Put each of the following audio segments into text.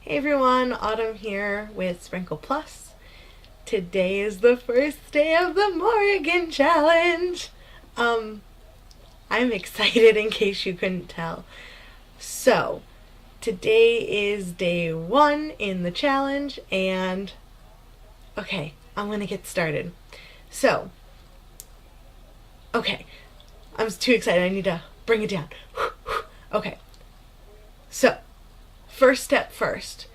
Hey everyone, Autumn here with Sprinkle Plus. Today is the first day of the Morrigan challenge. I'm excited in case you couldn't tell. So, today is day 1 in the challenge and okay, I'm gonna get started. So, okay, I'm too excited, I need to bring it down. Okay, so, first step first.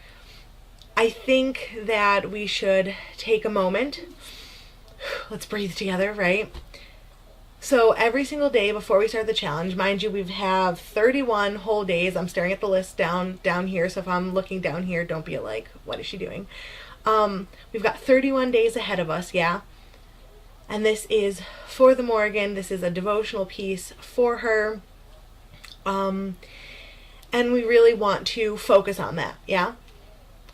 I think that we should take a moment. Let's breathe together, right? So every single day before we start the challenge, mind you, we have 31 whole days. I'm staring at the list down here, so if I'm looking down here, don't be like, what is she doing? We've got 31 days ahead of us, yeah? And this is for the Morrigan. This is a devotional piece for her. And we really want to focus on that, yeah?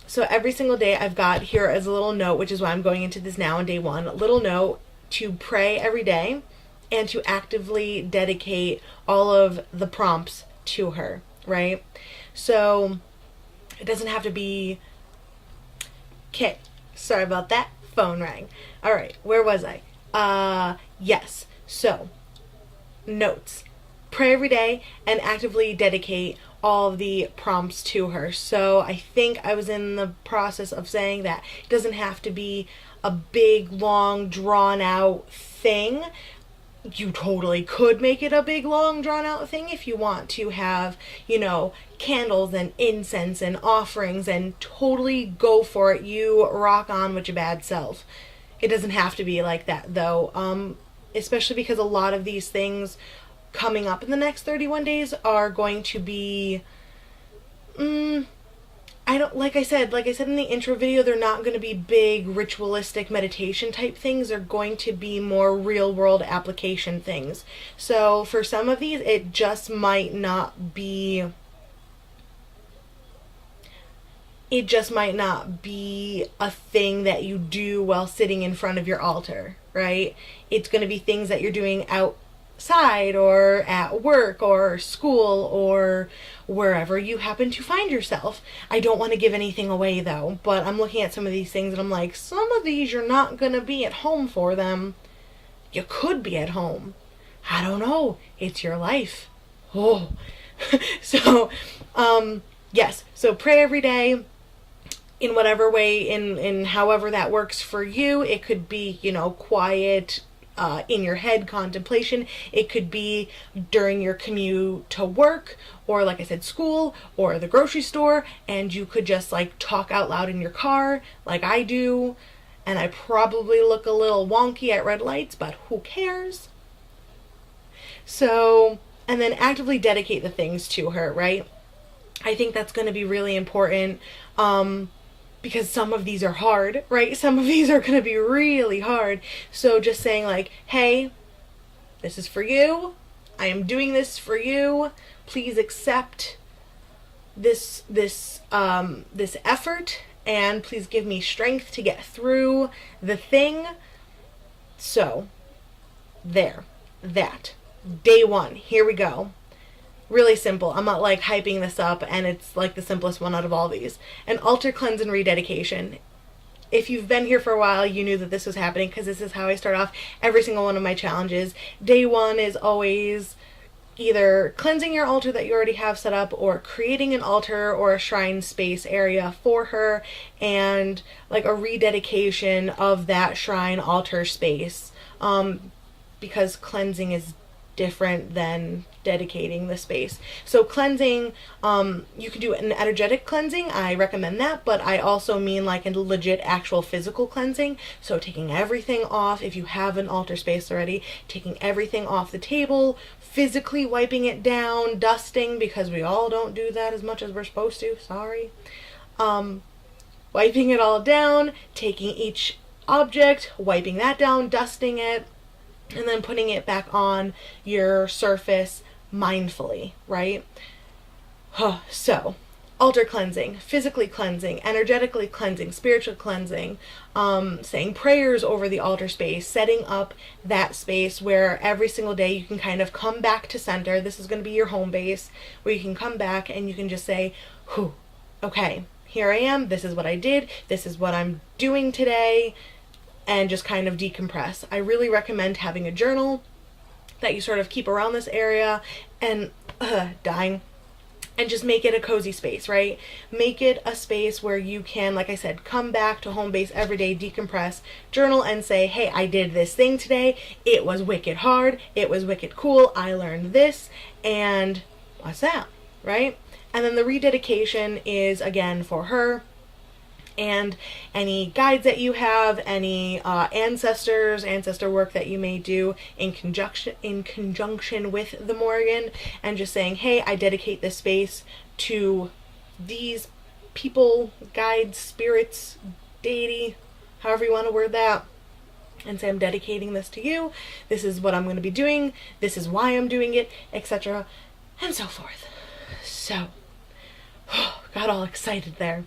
So every single day I've got here as a little note, which is why I'm going into this now on day 1, a little note to pray every day and to actively dedicate all of the prompts to her, right? So it doesn't have to be, okay, sorry about that, phone rang. All right, where was I? Yes, so notes. Pray every day and actively dedicate all of the prompts to her. So I think I was in the process of saying that it doesn't have to be a big, long, drawn out thing. You totally could make it a big, long, drawn out thing if you want to have, candles and incense and offerings, and totally go for it. You rock on with your bad self. It doesn't have to be like that though, especially because a lot of these things coming up in the next 31 days are going to be like I said in the intro video, they're not going to be big ritualistic meditation type things. They're going to be more real world application things. So for some of these, it just might not be a thing that you do while sitting in front of your altar, right? It's going to be things that you're doing outside or at work or school or wherever you happen to find yourself. I don't want to give anything away though, but I'm looking at some of these things and I'm like, some of these you're not going to be at home for them. You could be at home. I don't know. It's your life. Oh. So, yes. So pray every day in whatever way, in however that works for you. It could be, quiet, in your head contemplation. It could be during your commute to work, or like I said, school, or the grocery store, and you could just talk out loud in your car like I do, and I probably look a little wonky at red lights, but who cares? So, and then actively dedicate the things to her, right? I think that's going to be really important, because some of these are hard, right? Some of these are going to be really hard. So just saying hey, this is for you. I am doing this for you. Please accept this effort, and please give me strength to get through the thing. So that. Day 1, here we go. Really simple. I'm not hyping this up, and it's the simplest one out of all these. An altar cleanse and rededication. If you've been here for a while, you knew that this was happening, because this is how I start off every single one of my challenges. Day 1 is always either cleansing your altar that you already have set up, or creating an altar or a shrine space area for her, and a rededication of that shrine altar space, because cleansing is different than dedicating the space. So cleansing, you could do an energetic cleansing. I recommend that, but I also mean a legit actual physical cleansing. So taking everything off, if you have an altar space already, taking everything off the table, physically wiping it down, dusting, because we all don't do that as much as we're supposed to, sorry. Wiping it all down, taking each object, wiping that down, dusting it, and then putting it back on your surface mindfully, right? So, altar cleansing, physically cleansing, energetically cleansing, spiritual cleansing, saying prayers over the altar space, setting up that space where every single day you can kind of come back to center. This is going to be your home base where you can come back and you can just say, okay, here I am, this is what I did, this is what I'm doing today, and just kind of decompress. I really recommend having a journal that you sort of keep around this area, and dying, and just make it a cozy space, right? Make it a space where you can, like I said, come back to home base every day, decompress, journal, and say, hey, I did this thing today. It was wicked hard. It was wicked cool. I learned this. And what's that, right? And then the rededication is, again, for her. And any guides that you have, any ancestor work that you may do in conjunction with the Morrigan, and just saying, hey, I dedicate this space to these people, guides, spirits, deity, however you want to word that, and say, I'm dedicating this to you. This is what I'm going to be doing. This is why I'm doing it, etc., and so forth. So, got all excited there.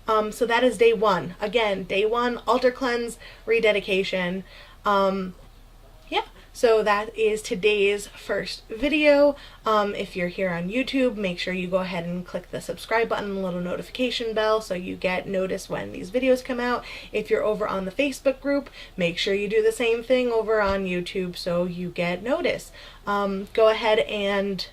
So that is day 1. Again, day 1, altar cleanse, rededication. Yeah, so that is today's first video. If you're here on YouTube, make sure you go ahead and click the subscribe button and the little notification bell so you get notice when these videos come out. If you're over on the Facebook group, make sure you do the same thing over on YouTube so you get notice. Go ahead and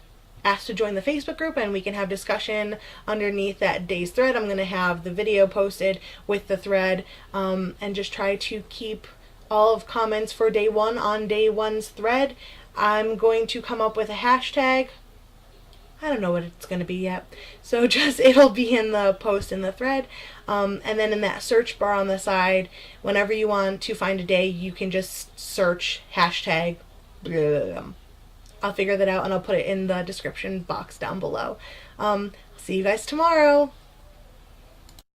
ask to join the Facebook group, and we can have discussion underneath that day's thread. I'm going to have the video posted with the thread, and just try to keep all of comments for day 1 on day 1's thread. I'm going to come up with a hashtag. I don't know what it's going to be yet, so just it'll be in the post in the thread, and then in that search bar on the side, whenever you want to find a day, you can just search hashtag blah. I'll figure that out, and I'll put it in the description box down below. See you guys tomorrow.